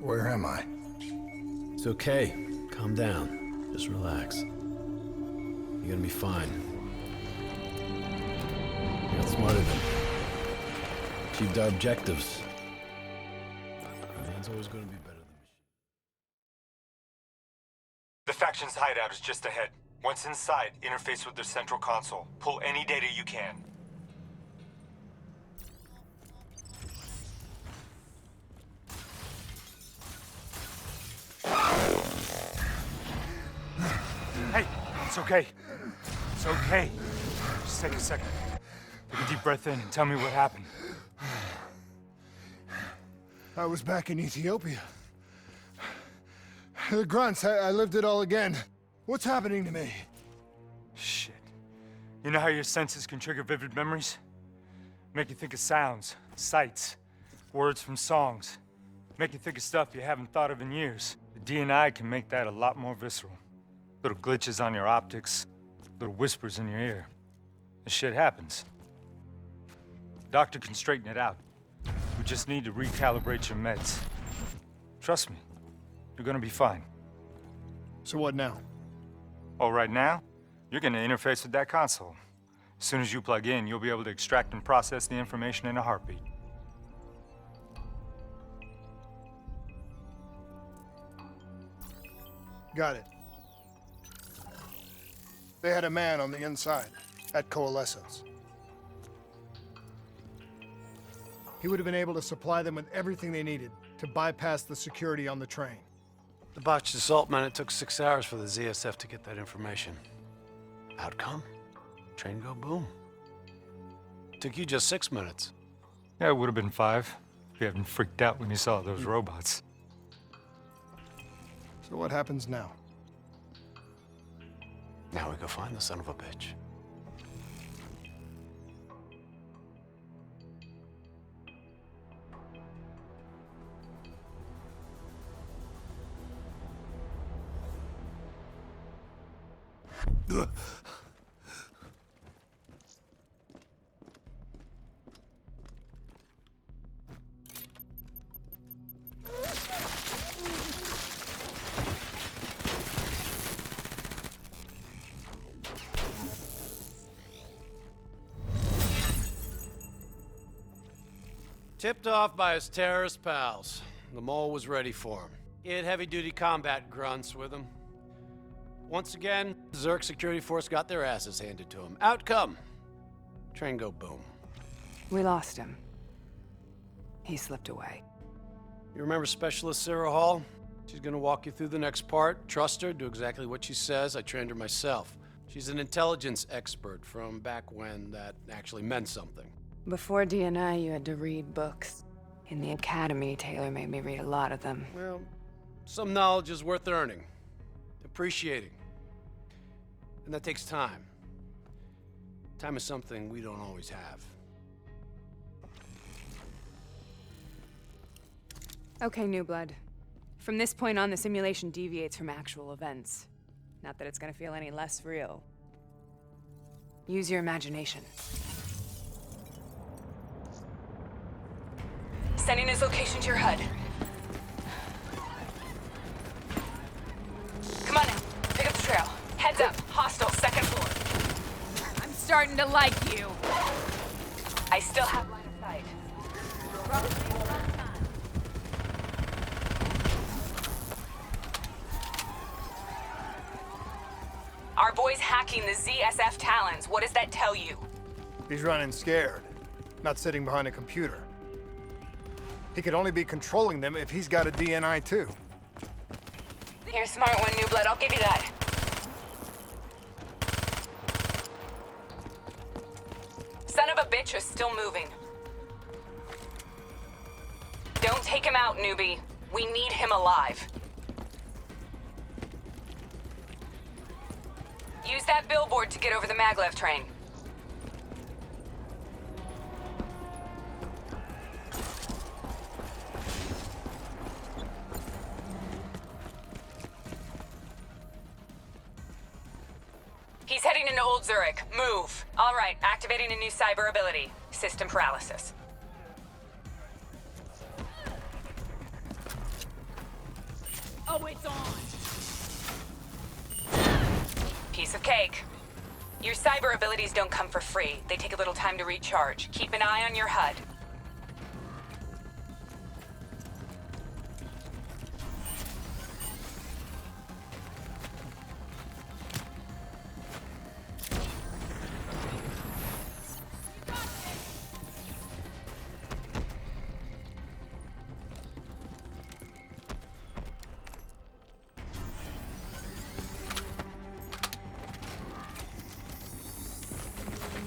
Where am I? It's okay. Calm down. Just relax. You're gonna be fine. You got smarter than achieved our objectives. Man's always gonna be better than machine. The faction's hideout is just ahead. Once inside, interface with their central console. Pull any data you can. Hey, it's okay. It's okay. Just take a second. Take a deep breath in and tell me what happened. I was back in Ethiopia. The grunts, I lived it all again. What's happening to me? Shit. You know how your senses can trigger vivid memories? Make you think of sounds, sights, words from songs. Make you think of stuff you haven't thought of in years. The DNI can make that a lot more visceral. Little glitches on your optics, little whispers in your ear. This shit happens. Doctor can straighten it out. We just need to recalibrate your meds. Trust me, you're gonna be fine. So what now? Oh, right now, you're gonna interface with that console. As soon as you plug in, you'll be able to extract and process the information in a heartbeat. Got it. They had a man on the inside, at Coalescence. He would have been able to supply them with everything they needed to bypass the security on the train. The botched assault meant it took 6 hours for the ZSF to get that information. Outcome? Train go boom. Took you just 6 minutes. Yeah, it would have been 5 if you hadn't freaked out when you saw those robots. So what happens now? Now we go find the son of a bitch. Tipped off by his terrorist pals, the mole was ready for him. He had heavy-duty combat grunts with him. Once again, the Zerg security force got their asses handed to him. Outcome: train go boom. We lost him. He slipped away. You remember Specialist Sarah Hall? She's gonna walk you through the next part. Trust her, do exactly what she says. I trained her myself. She's an intelligence expert from back when that actually meant something. Before DNI, you had to read books. In the academy, Taylor made me read a lot of them. Well, some knowledge is worth earning, appreciating. And that takes time. Time is something we don't always have. Okay, New Blood. From this point on, the simulation deviates from actual events. Not that it's gonna feel any less real. Use your imagination. Sending his location to your HUD. Come on now, pick up the trail. Heads up, hostile, second floor. I'm starting to like you. I still have line of sight. Our boy's hacking the ZSF Talons. What does that tell you? He's running scared, not sitting behind a computer. He could only be controlling them if he's got a DNI too. You're a smart one, New Blood. I'll give you that. Son of a bitch is still moving. Don't take him out, newbie. We need him alive. Use that billboard to get over the maglev train. He's heading into Old Zurich. Move. All right, activating a new cyber ability. System paralysis. know it's on! Piece of cake. Your cyber abilities don't come for free. They take a little time to recharge. Keep an eye on your HUD.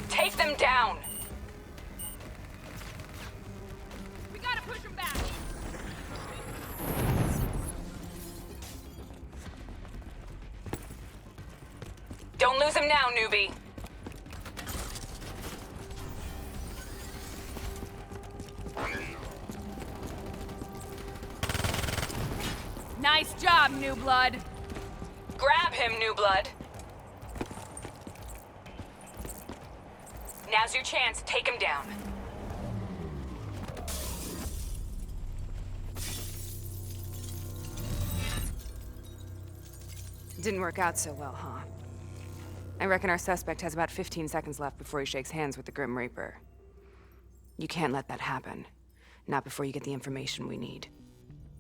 Take them down! We gotta push him back! Don't lose him now, newbie. Nice job, new blood! Grab him, new blood. Now's your chance. Take him down. Didn't work out so well, huh? I reckon our suspect has about 15 seconds left before he shakes hands with the Grim Reaper. You can't let that happen. Not before you get the information we need.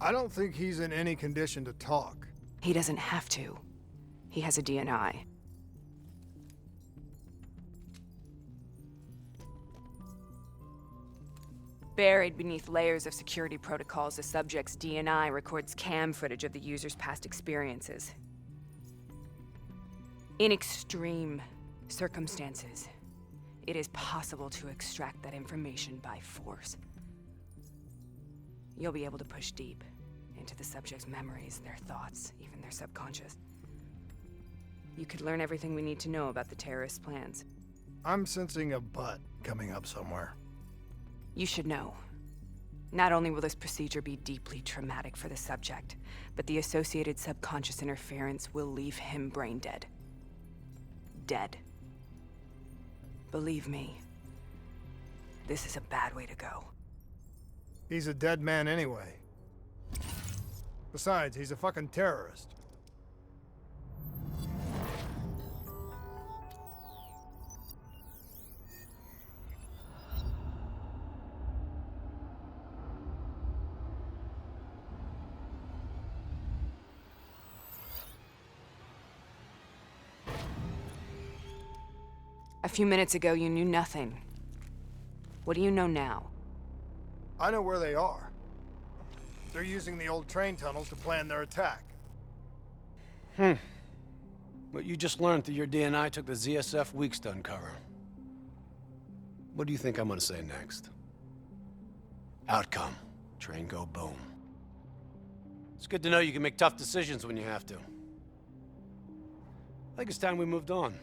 I don't think he's in any condition to talk. He doesn't have to. He has a DNI. Buried beneath layers of security protocols, the subject's DNI records cam footage of the user's past experiences. In extreme circumstances, it is possible to extract that information by force. You'll be able to push deep into the subject's memories, their thoughts, even their subconscious. You could learn everything we need to know about the terrorist's plans. I'm sensing a butt coming up somewhere. You should know. Not only will this procedure be deeply traumatic for the subject, but the associated subconscious interference will leave him brain dead. Dead. Believe me, this is a bad way to go. He's a dead man anyway. Besides, he's a fucking terrorist. A few minutes ago, you knew nothing. What do you know now? I know where they are. They're using the old train tunnels to plan their attack. What you just learned through your DNI took the ZSF weeks to uncover. What do you think I'm gonna say next? Outcome. Train go boom. It's good to know you can make tough decisions when you have to. I think it's time we moved on.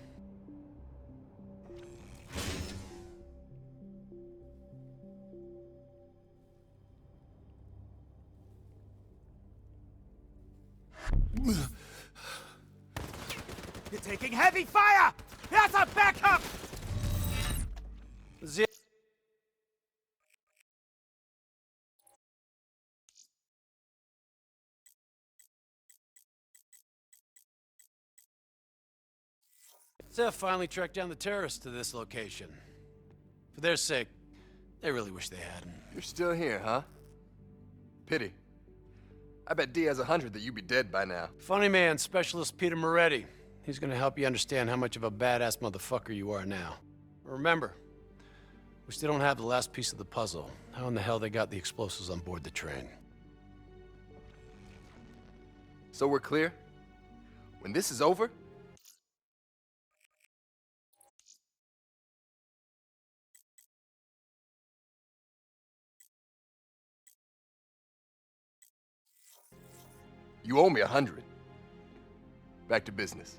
You're taking heavy fire! Here's a backup! Zeph finally tracked down the terrorists to this location. For their sake, they really wish they hadn't. You're still here, huh? Pity. I bet D has 100 that you'd be dead by now. Funny man, Specialist Peter Moretti. He's gonna help you understand how much of a badass motherfucker you are now. Remember, we still don't have the last piece of the puzzle. How in the hell they got the explosives on board the train? So we're clear? When this is over, you owe me 100. Back to business.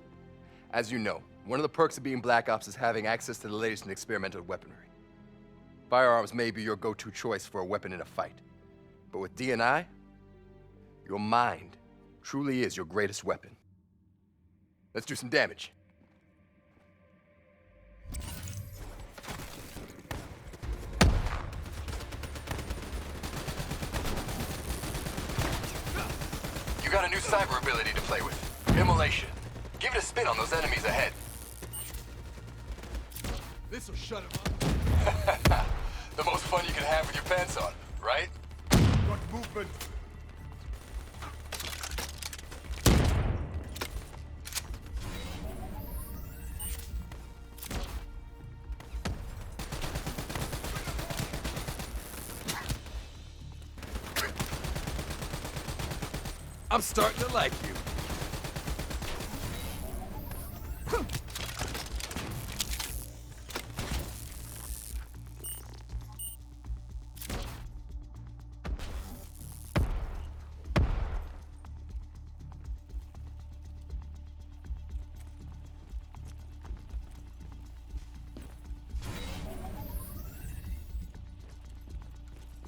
As you know, one of the perks of being Black Ops is having access to the latest in experimental weaponry. Firearms may be your go-to choice for a weapon in a fight. But with DNI, your mind truly is your greatest weapon. Let's do some damage. You got a new cyber ability to play with. Immolation. Give it a spin on those enemies ahead. This'll shut him up. The most fun you can have with your pants on, right? Got movement. I'm starting to like you.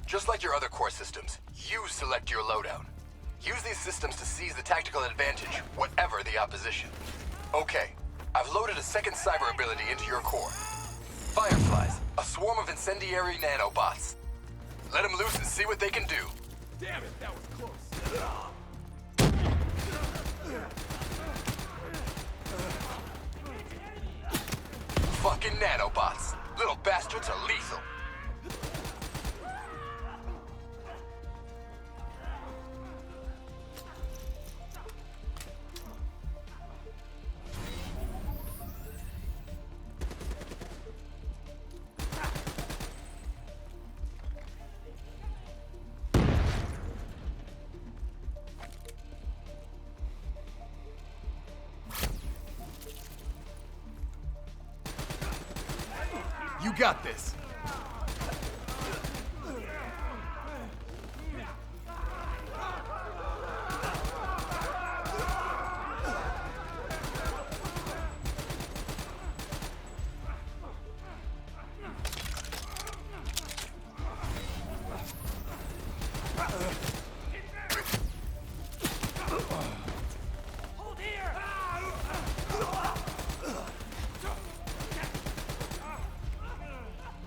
Just like your other core systems, you select your loadout. Use these systems to seize the tactical advantage, whatever the opposition. Okay, I've loaded a second cyber ability into your core. Fireflies, a swarm of incendiary nanobots. Let them loose and see what they can do. Damn it, that was close. Fucking nanobots. Little bastards are lethal. You got this.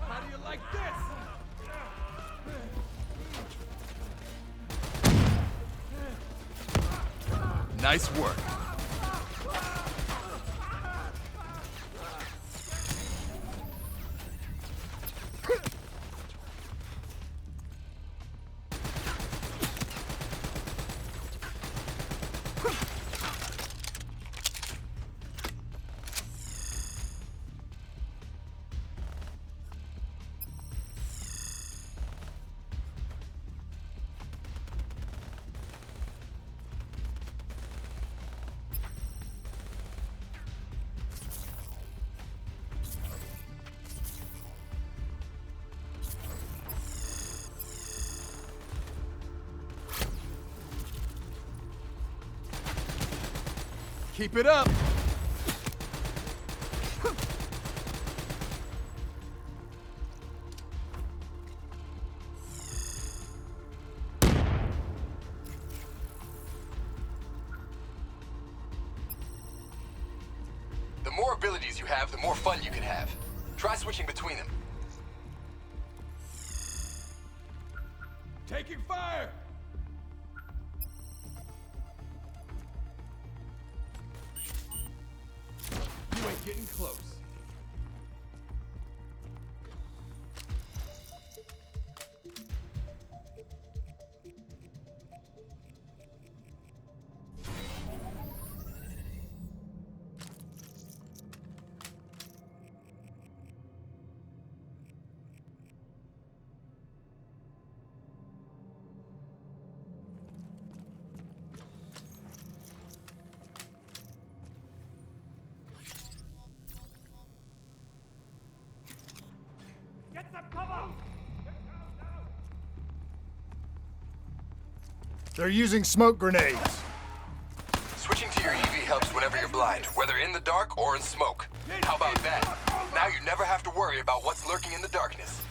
How do you like this? Nice work. Keep it up. The more abilities you have, the more fun you can have. Try switching between them. Taking fire! You ain't getting close. Get some cover! They're using smoke grenades. Switching to your EV helps whenever you're blind, whether in the dark or in smoke. How about that? Now you never have to worry about what's lurking in the darkness.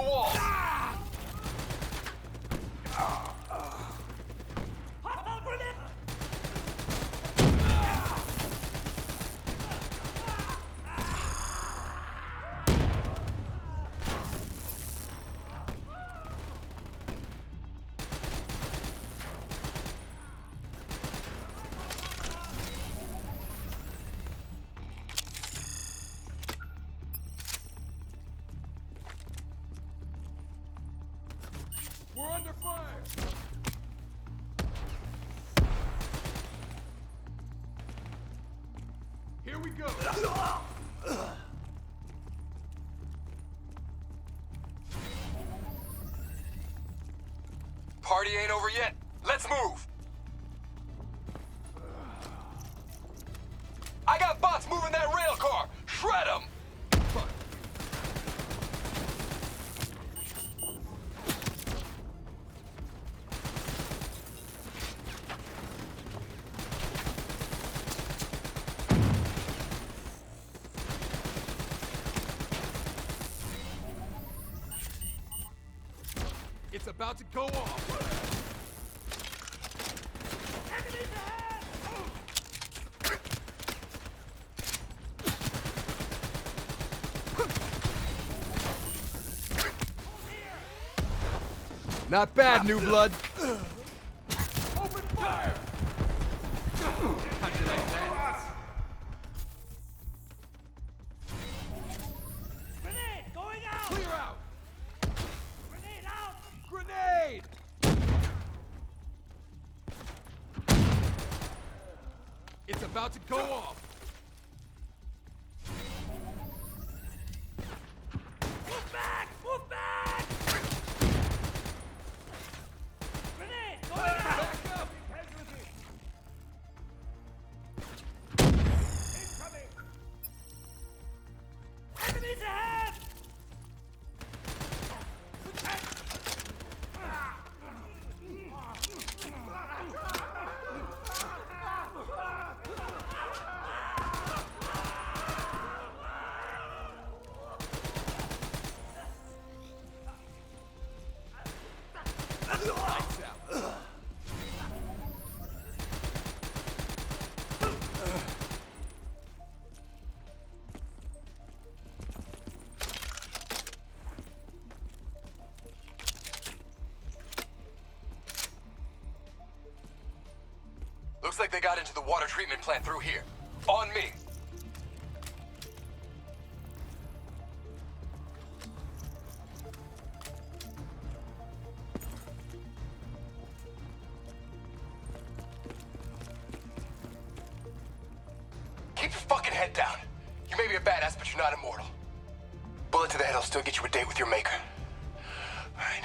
the wall! We're under fire! Here we go! Party ain't over yet. Let's move! I got bots moving that rail car! Shred them! It's about to go off! Not bad, new blood. Open fire! How'd you like that? Grenade! Going out! Clear out! Grenade out! Grenade! It's about to go off! Move back! Move back! Grenade! Going out! Back up! Incoming! Enemies ahead! Lights out! Looks like they got into the water treatment plant through here. On me. Keep your fucking head down. You may be a badass, but you're not immortal. Bullet to the head will still get you a date with your maker. All right.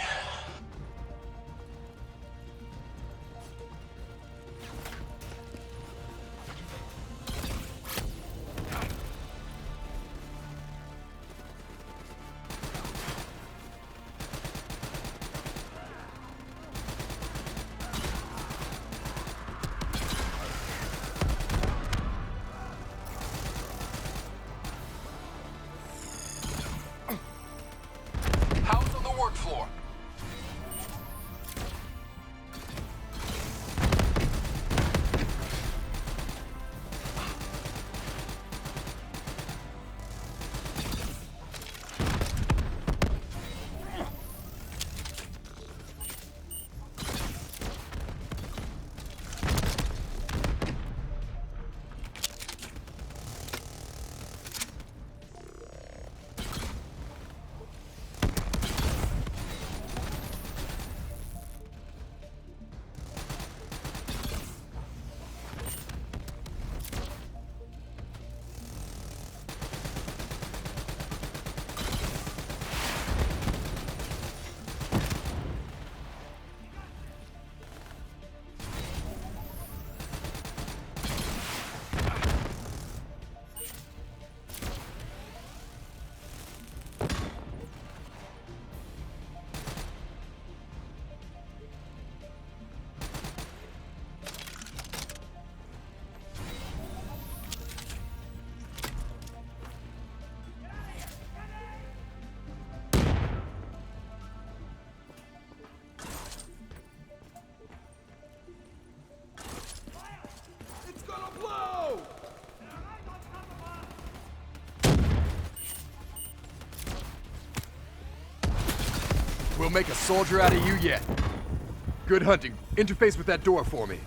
We'll make a soldier out of you yet. Good hunting. Interface with that door for me.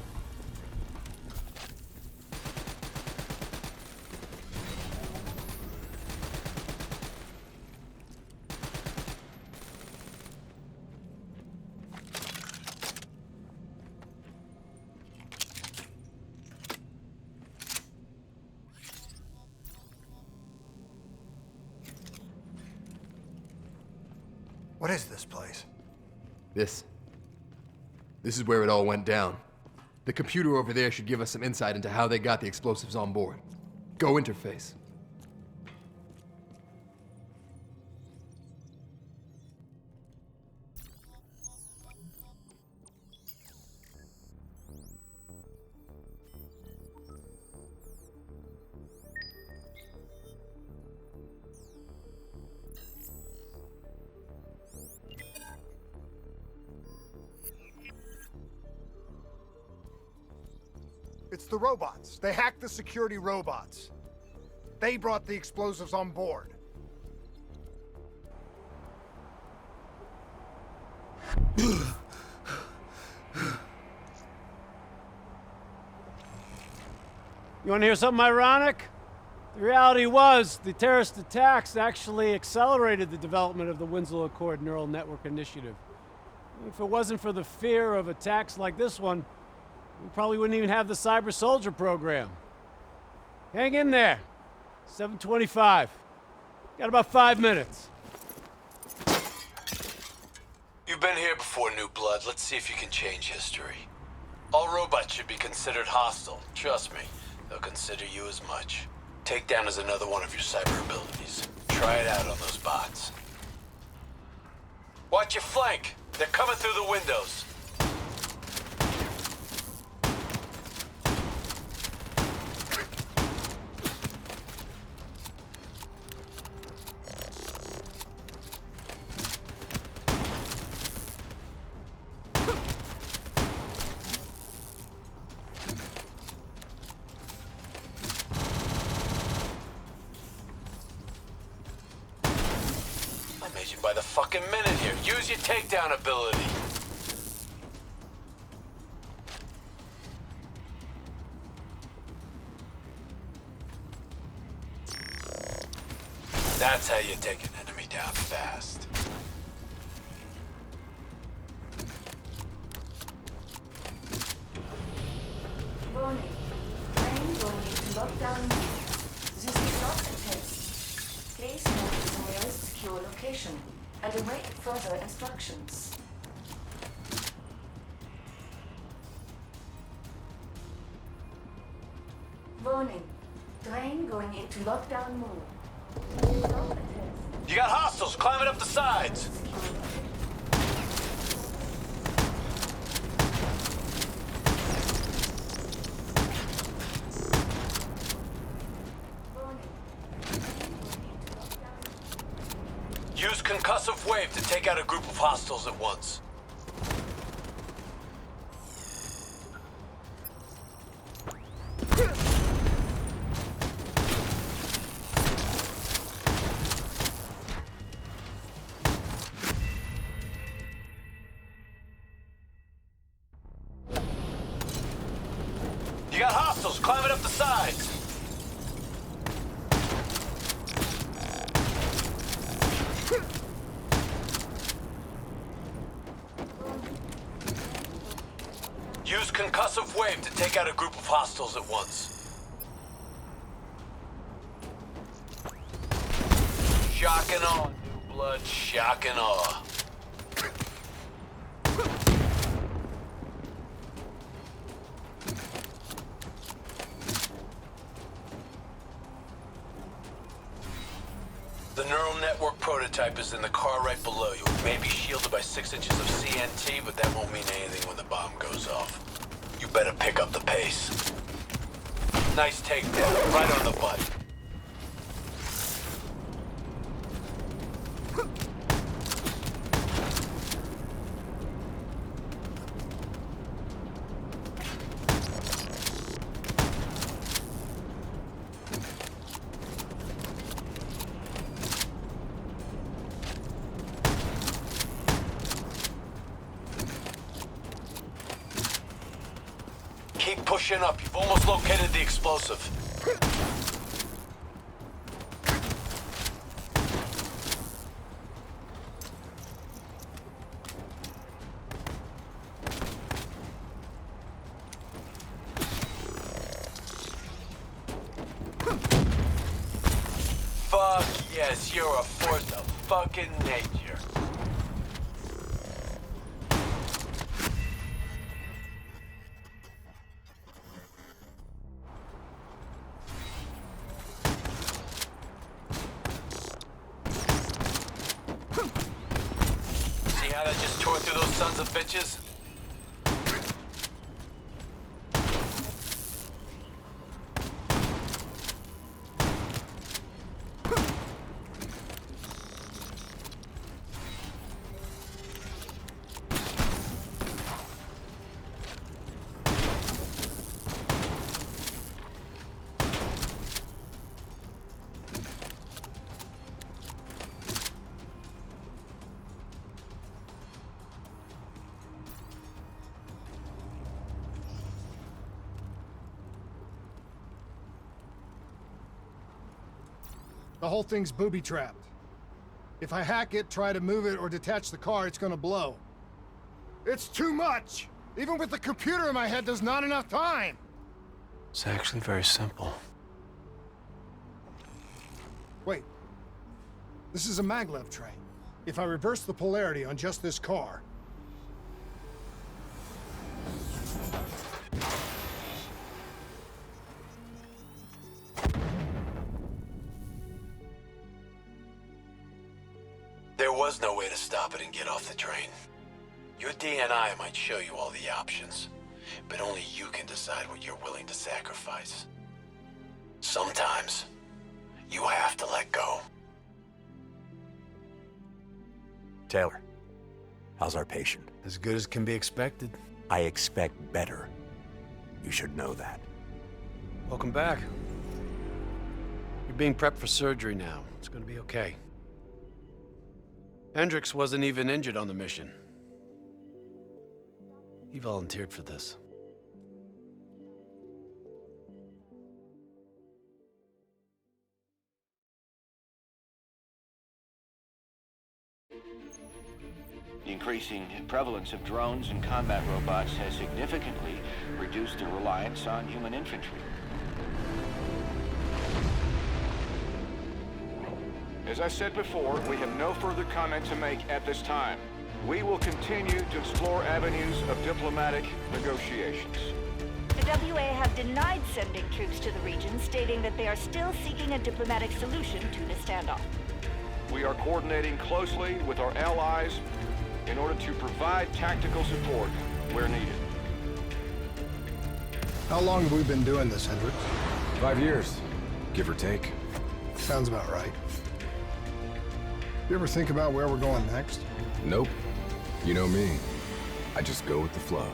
What is this place? This is where it all went down. The computer over there should give us some insight into how they got the explosives on board. Go interface. It's the robots. They hacked the security robots. They brought the explosives on board. You want to hear something ironic? The reality was, the terrorist attacks actually accelerated the development of the Winslow Accord Neural Network Initiative. If it wasn't for the fear of attacks like this one, we probably wouldn't even have the Cyber Soldier program. Hang in there. 7:25. Got about 5 minutes. You've been here before, New Blood. Let's see if you can change history. All robots should be considered hostile. Trust me, they'll consider you as much. Takedown is another one of your cyber abilities. Try it out on those bots. Watch your flank. They're coming through the windows. By the fucking minute here. Use your takedown ability. That's how you take an enemy down fast. Warning. Train going into lockdown mode. This is not a test. Please move to the nearest secure location and await further instructions. Warning. Train going into lockdown mode. Stop the test. You got hostiles climbing up the sides. Use concussive wave to take out a group of hostiles at once. You got hostiles climbing up the sides. Use concussive wave to take out a group of hostiles at once. Shock and awe, New Blood. Shock and awe. The neural network prototype is in the car right below you. It may be shielded by 6 inches of CNT, but that won't mean anything when the bomb goes off. You better pick up the pace. Nice takedown, right on the butt. Chin up. You've almost located the explosive. Fuck yes, you're a force of fucking nature. See how that just tore through those sons of bitches? The whole thing's booby-trapped. If I hack it, try to move it, or detach the car, it's gonna blow. It's too much! Even with the computer in my head, there's not enough time! It's actually very simple. Wait. This is a maglev train. If I reverse the polarity on just this car... There was no way to stop it and get off the train. Your DNI might show you all the options, but only you can decide what you're willing to sacrifice. Sometimes, you have to let go. Taylor, how's our patient? As good as can be expected. I expect better. You should know that. Welcome back. You're being prepped for surgery now. It's gonna be okay. Hendricks wasn't even injured on the mission. He volunteered for this. The increasing prevalence of drones and combat robots has significantly reduced the reliance on human infantry. As I said before, we have no further comment to make at this time. We will continue to explore avenues of diplomatic negotiations. The WA have denied sending troops to the region, stating that they are still seeking a diplomatic solution to the standoff. We are coordinating closely with our allies in order to provide tactical support where needed. How long have we been doing this, Hendricks? 5 years, give or take. Sounds about right. You ever think about where we're going next? Nope. You know me. I just go with the flow.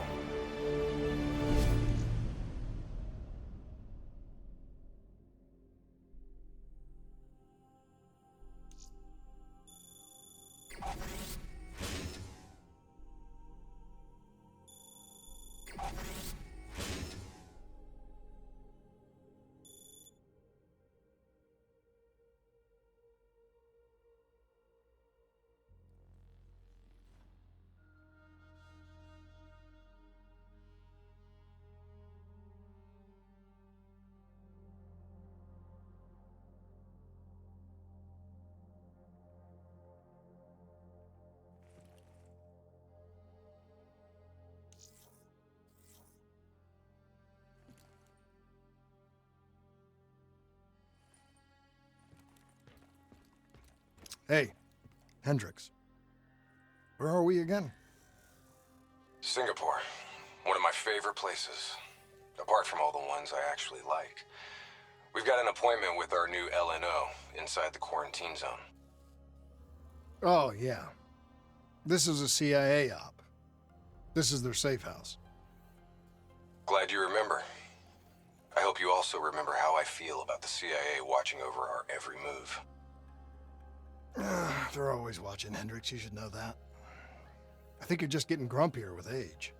Hey, Hendricks. Where are we again? Singapore. One of my favorite places. Apart from all the ones I actually like. We've got an appointment with our new LNO inside the quarantine zone. Oh, yeah. This is a CIA op. This is their safe house. Glad you remember. I hope you also remember how I feel about the CIA watching over our every move. They're always watching, Hendricks. You should know that. I think you're just getting grumpier with age.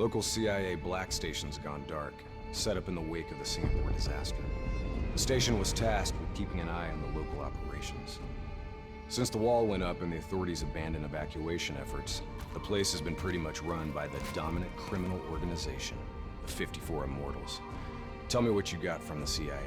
Local CIA black station's gone dark, set up in the wake of the Singapore disaster. The station was tasked with keeping an eye on the local operations. Since the wall went up and the authorities abandoned evacuation efforts, the place has been pretty much run by the dominant criminal organization, the 54 Immortals. Tell me what you got from the CIA.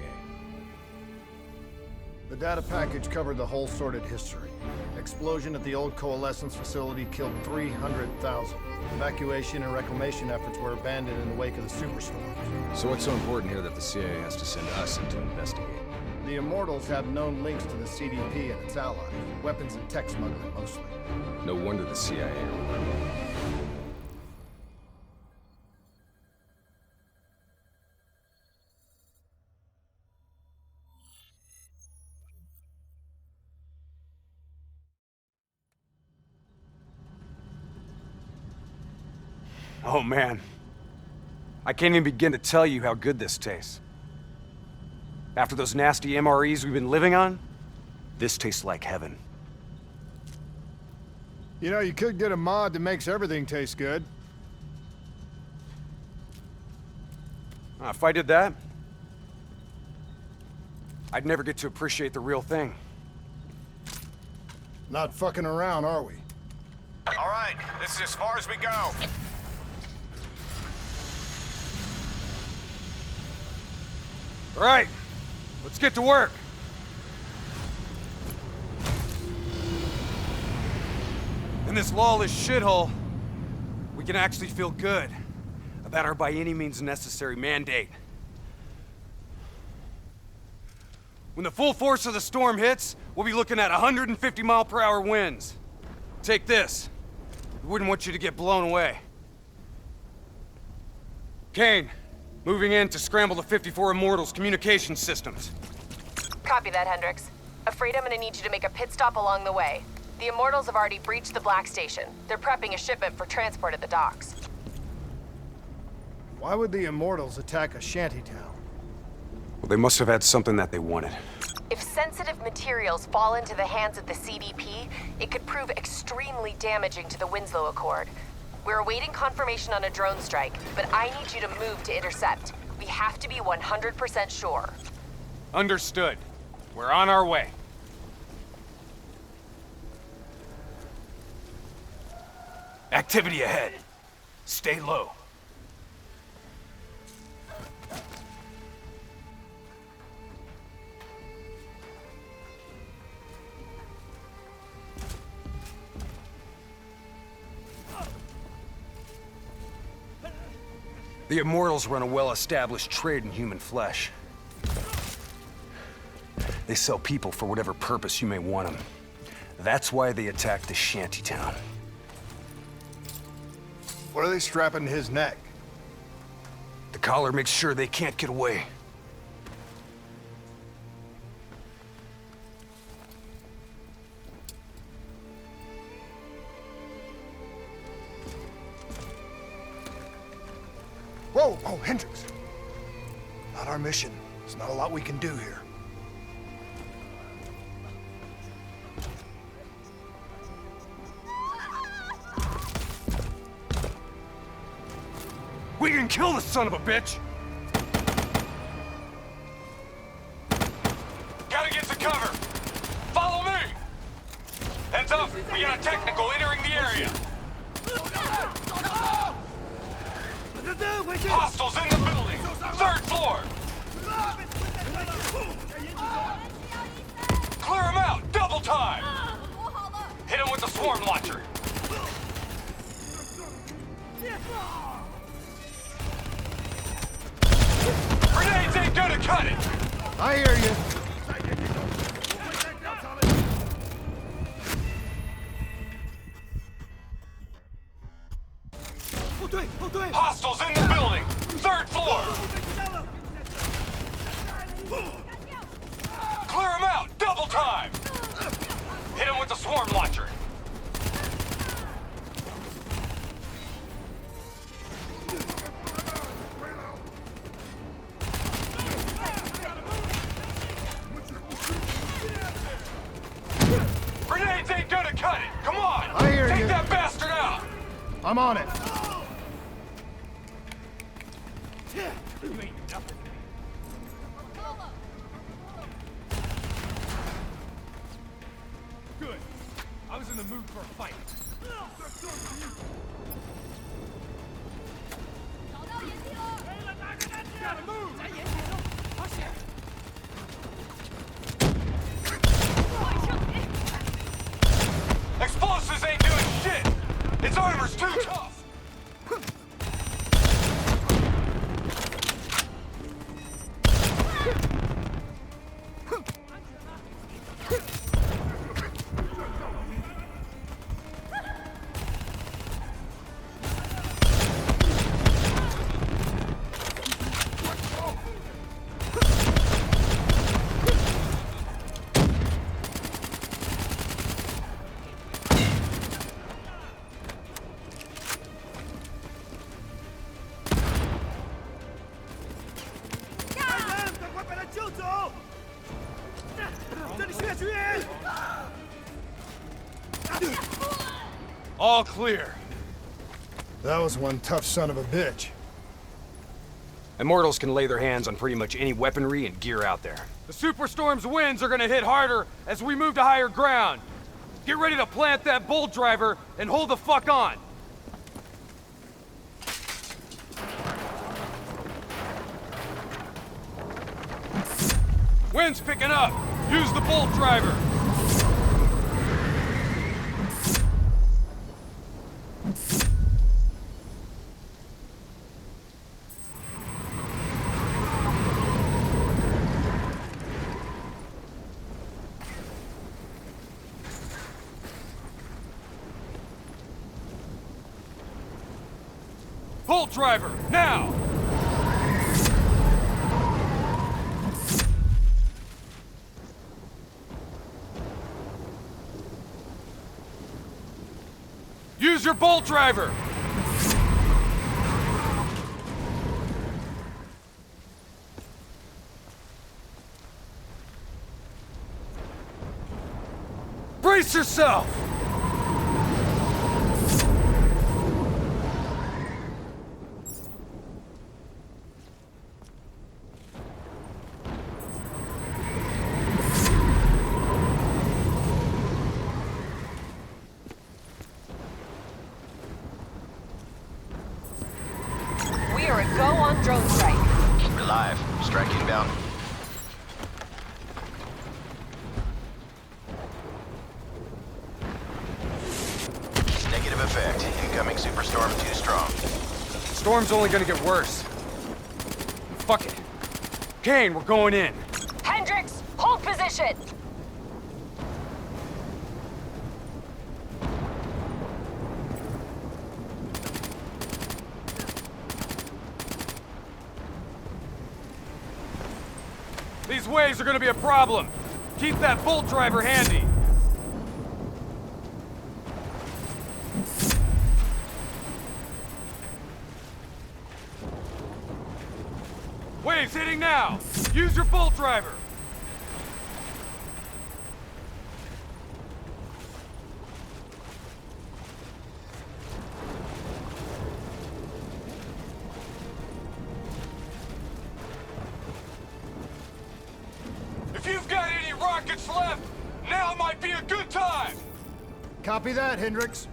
The data package covered the whole sordid history. Explosion at the old Coalescence facility killed 300,000. Evacuation and reclamation efforts were abandoned in the wake of the superstorms. So what's so important here that the CIA has to send us in to investigate? The Immortals have known links to the CDP and its allies. Weapons and tech smuggling, mostly. No wonder the CIA are Oh man, I can't even begin to tell you how good this tastes. After those nasty MREs we've been living on, this tastes like heaven. You know, you could get a mod that makes everything taste good. If I did that, I'd never get to appreciate the real thing. Not fucking around, are we? All right, this is as far as we go. All right, let's get to work. In this lawless shithole, we can actually feel good about our by any means necessary mandate. When the full force of the storm hits, we'll be looking at 150-mile-per-hour winds. Take this. We wouldn't want you to get blown away. Kane, moving in to scramble the 54 Immortals' communication systems. Copy that, Hendricks. Afraid I'm gonna need you to make a pit stop along the way. The Immortals have already breached the Black Station. They're prepping a shipment for transport at the docks. Why would the Immortals attack a shantytown? Well, they must have had something that they wanted. If sensitive materials fall into the hands of the CDP, it could prove extremely damaging to the Winslow Accord. We're awaiting confirmation on a drone strike, but I need you to move to intercept. We have to be 100% sure. Understood. We're on our way. Activity ahead. Stay low. The Immortals run a well-established trade in human flesh. They sell people for whatever purpose you may want them. That's why they attacked the shantytown. What are they strapping to his neck? The collar makes sure they can't get away. Whoa! Oh, Hendricks! Not our mission. There's not a lot we can do here. We can kill the son of a bitch! Gotta get to cover! Follow me! Heads up! We got a technical entering the area! Hostiles in the building! 3rd floor! Clear them out! Double time! Hit them with the swarm launcher! Grenades ain't gonna cut it! I hear you. Hostiles in the building! 3rd floor! Clear them out! Double time! Hit them with the swarm launcher! Grenades ain't gonna cut it! Come on! I hear Take you. that bastard out! I'm on it. in the mood for a fight. Gotta move! Explosives ain't doing shit! Its armor's too tough! All clear. That was one tough son of a bitch. Immortals can lay their hands on pretty much any weaponry and gear out there. The Superstorm's winds are gonna hit harder as we move to higher ground. Get ready to plant that bolt driver and hold the fuck on. Wind's picking up. Use the bolt driver. Bolt driver, now! Use your bolt driver! Brace yourself! We are a go on drone strike. Keep it alive. Strike inbound. Negative effect. Incoming superstorm too strong. Storm's only gonna get worse. Fuck it. Kane, we're going in. Hendricks, hold position! These waves are gonna be a problem. Keep that bolt driver handy. Waves hitting now. Use your bolt driver. If you've got any rockets left, now might be a good time! Copy that, Hendricks.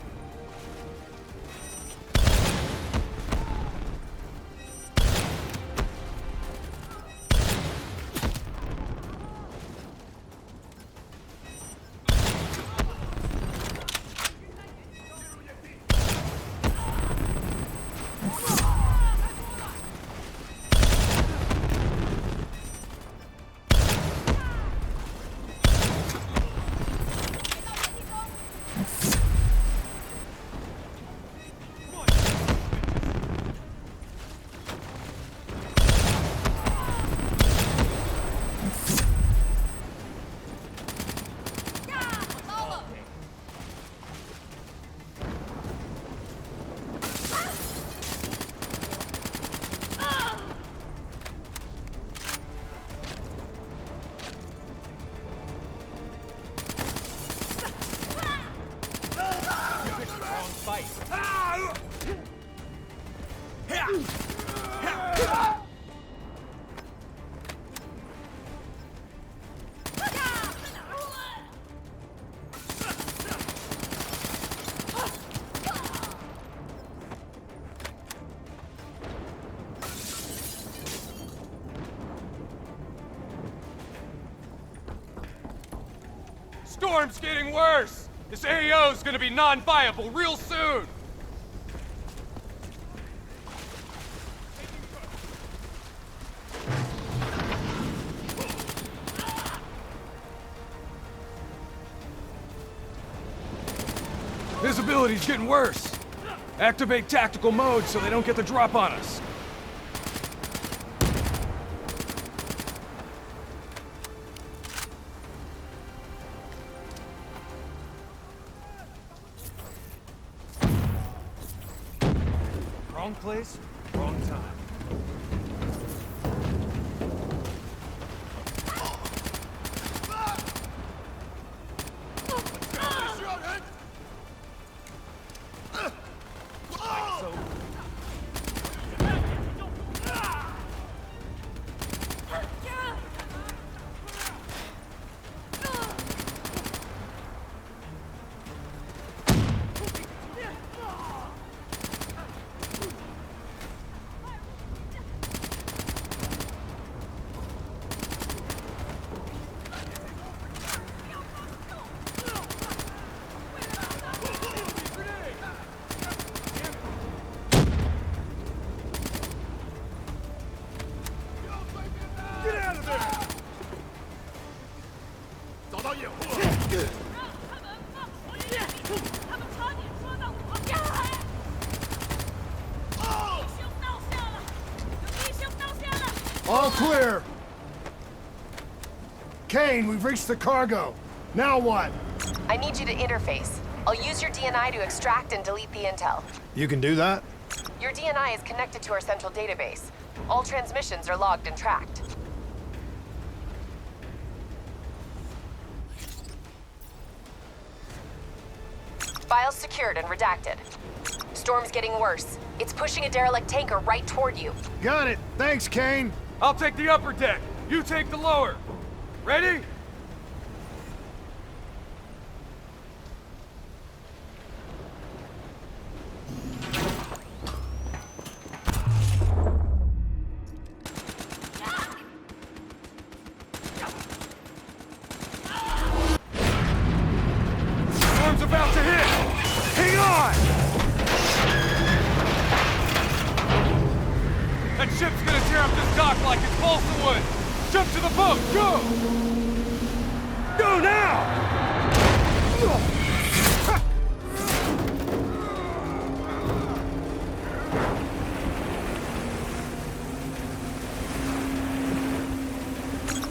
storm's getting worse! This AO's gonna be non-viable real soon! Visibility's getting worse. Activate tactical mode so they don't get the drop on us. Wrong place, wrong time. All clear! Kane, we've reached the cargo. Now what? I need you to interface. I'll use your DNI to extract and delete the intel. You can do that? Your DNI is connected to our central database. All transmissions are logged and tracked. Files secured and redacted. Storm's getting worse. It's pushing a derelict tanker right toward you. Got it. Thanks, Kane. I'll take the upper deck. You take the lower. Ready? Storm's about to hit! Hang on! That ship's gonna tear up this dock like it's balsa wood! Jump to the boat! Go! Go now!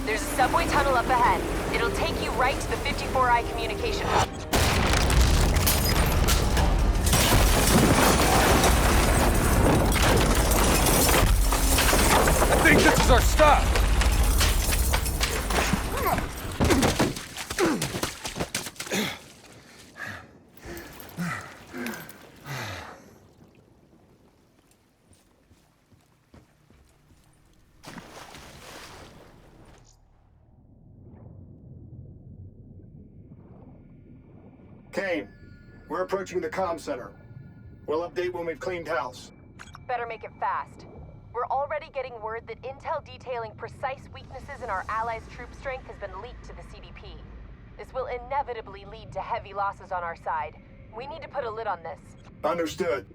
There's a subway tunnel up ahead. It'll take you right to the 54I communication hub. I think this is our stop! Kane, we're approaching the comm center. We'll update when we've cleaned house. Better make it fast. We're already getting word that intel detailing precise weaknesses in our allies' troop strength has been leaked to the CDP. This will inevitably lead to heavy losses on our side. We need to put a lid on this. Understood.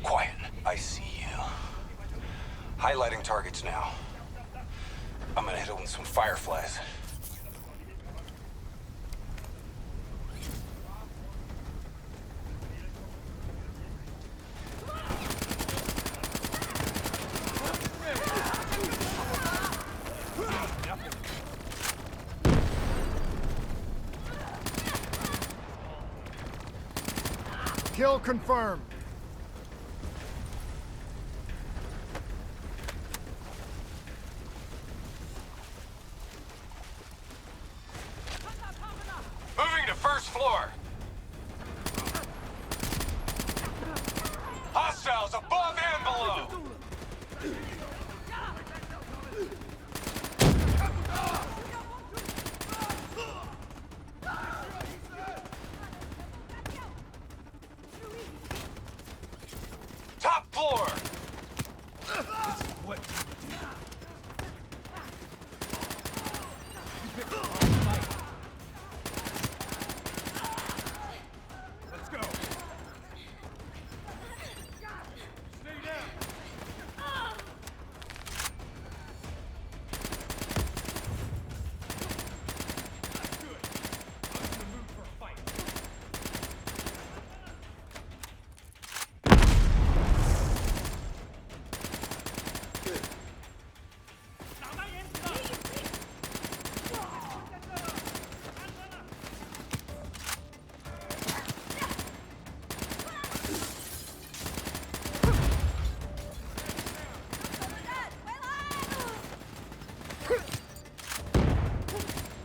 Quiet. I see you. Highlighting targets now. I'm gonna hit it with some fireflies. Kill confirmed. Moving to first top floor! What? Let's go. Stay down.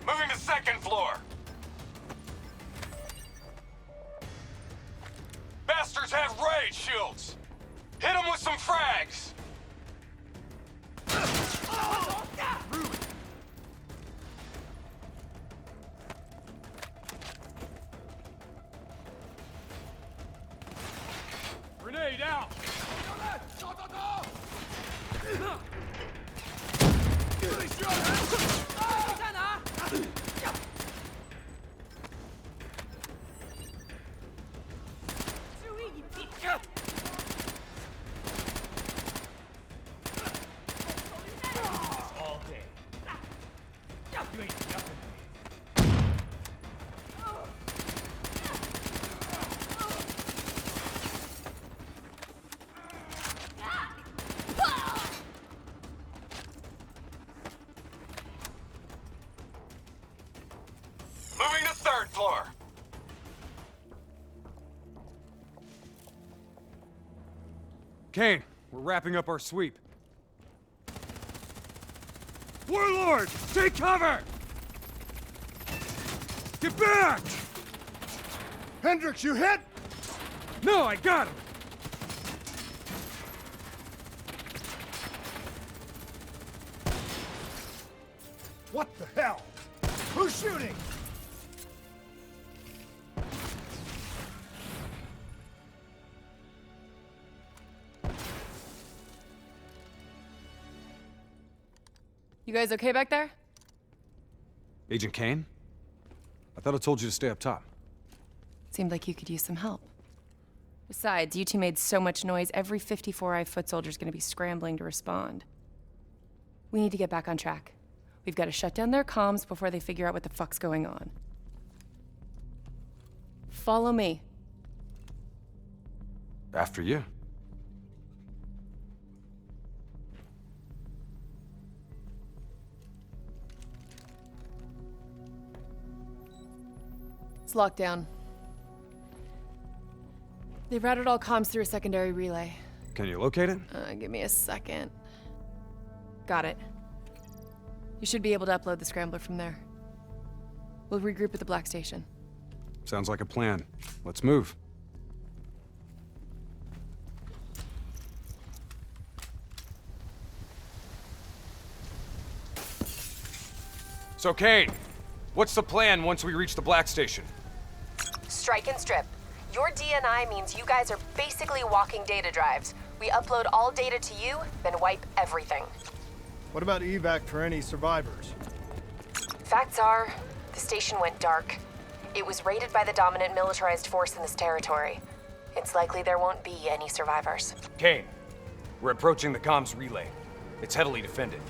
Moving to second floor. Bastards have raid shields. Hit them with some frags. Grenade out. All day. You ain't nothing. Moving to third floor. Kane, we're wrapping up our sweep. Warlord, take cover! Get back! Hendricks, you hit? No, I got him! What the hell? Who's shooting? You guys okay back there? Agent Kane? I thought I told you to stay up top. Seemed like you could use some help. Besides, you two made so much noise, every 54i foot soldier's gonna be scrambling to respond. We need to get back on track. We've got to shut down their comms before they figure out what the fuck's going on. Follow me. After you. It's locked down. They've routed all comms through a secondary relay. Can you locate it? Give me a second. Got it. You should be able to upload the scrambler from there. We'll regroup at the Black Station. Sounds like a plan. Let's move. So, Kane, what's the plan once we reach the Black Station? Strike and strip. Your DNI means you guys are basically walking data drives. We upload all data to you, then wipe everything. What about evac for any survivors? Facts are, the station went dark. It was raided by the dominant militarized force in this territory. It's likely there won't be any survivors. Kane, we're approaching the comms relay. It's heavily defended.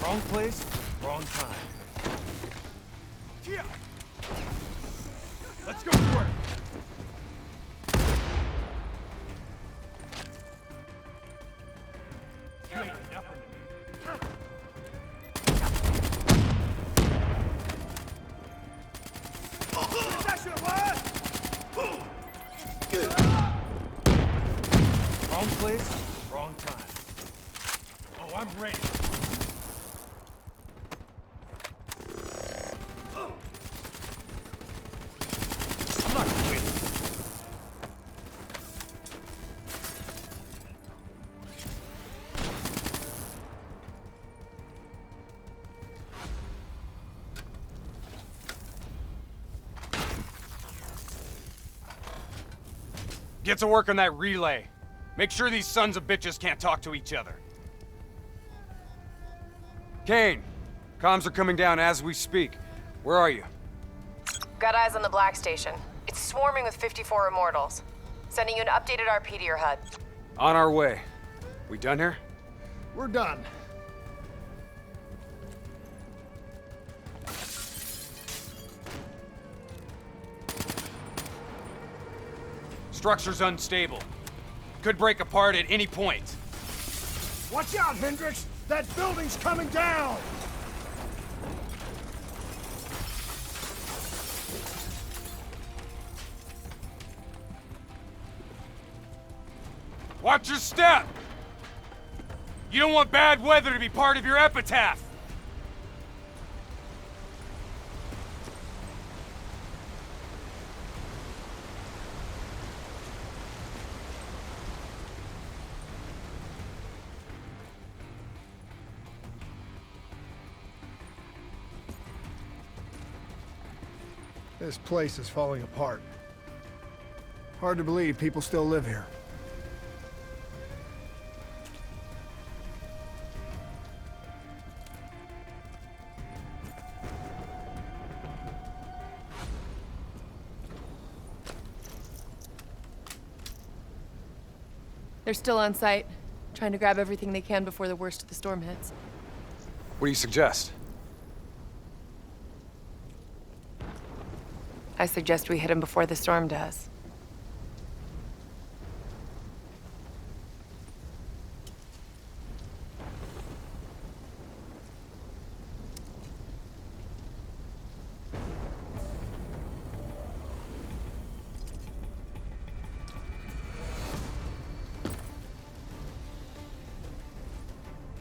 Wrong place, wrong time. Yeah. Let's go for it. You ain't nothing to me. Possession of what? Wrong place, wrong time. Oh, I'm ready. I'm not quitting. Get to work on that relay. Make sure these sons of bitches can't talk to each other. Kane, comms are coming down as we speak. Where are you? Got eyes on the Black Station. It's swarming with 54 Immortals. Sending you an updated RP to your HUD. On our way. We done here? We're done. Structure's unstable. Could break apart at any point. Watch out, Hendricks! That building's coming down! Watch your step! You don't want bad weather to be part of your epitaph! This place is falling apart. Hard to believe people still live here. They're still on site, trying to grab everything they can before the worst of the storm hits. What do you suggest? I suggest we hit him before the storm does.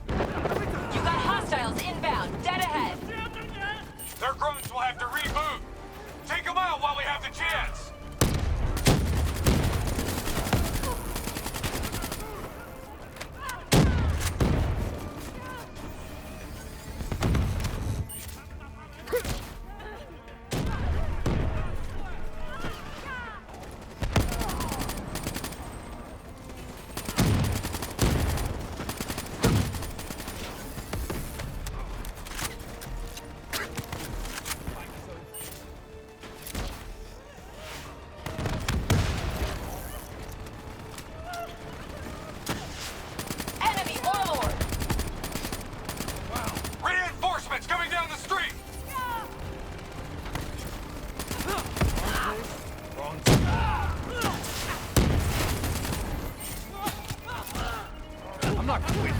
You got hostiles inbound, dead ahead. Their grunts will have to reboot! Take them out while we have the chance! Enemy warlord. Reinforcements coming down the street! Wrong time. I'm not quitting.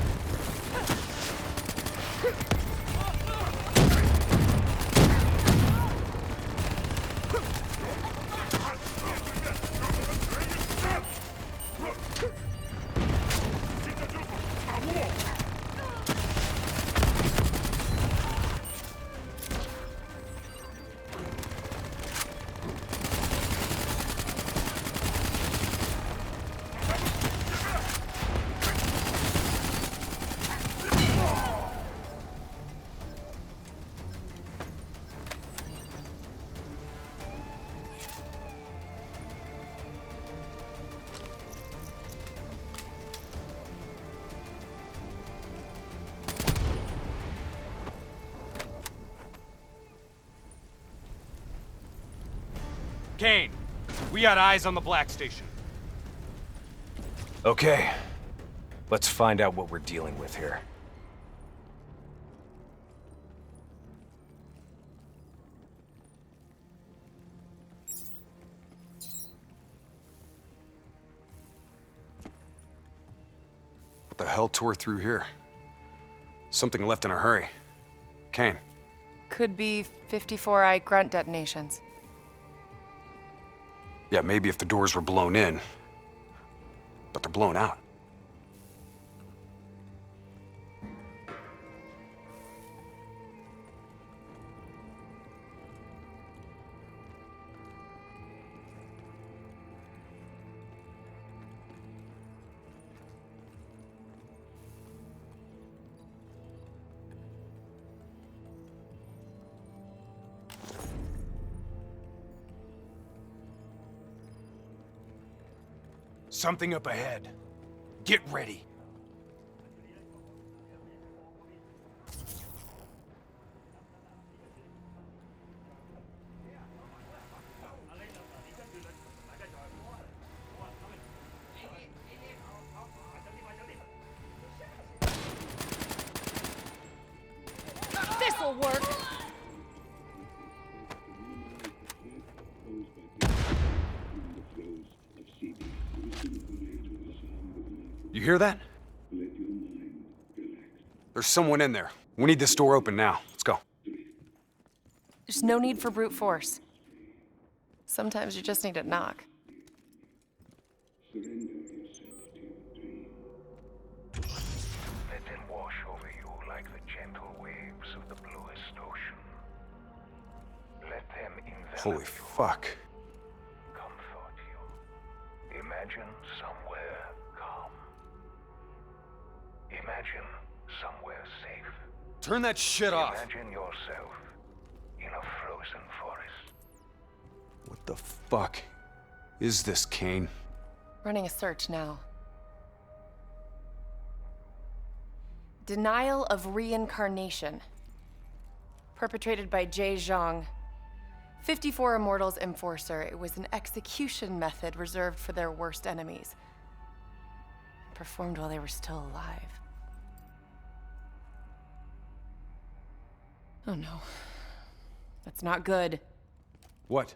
Kane, we got eyes on the Black Station. Okay. Let's find out what we're dealing with here. What the hell tore through here? Something left in a hurry. Kane. Could be 54i grunt detonations. Yeah, maybe if the doors were blown in. But they're blown out. Something up ahead. Get ready. This'll work. You hear that? There's someone in there. We need this door open now. Let's go. There's no need for brute force. Sometimes you just need to knock. Let them wash over you like the gentle waves of the bluest ocean. Let them envelop Holy fuck. comfort you. Imagine somewhere calm. Imagine somewhere safe. Turn that shit off. Imagine yourself in a frozen forest. What the fuck is this, Kane? Running a search now. Denial of reincarnation. Perpetrated by Jay Zhang. 54 Immortals Enforcer. It was an execution method reserved for their worst enemies. Performed while they were still alive. Oh no. That's not good. What?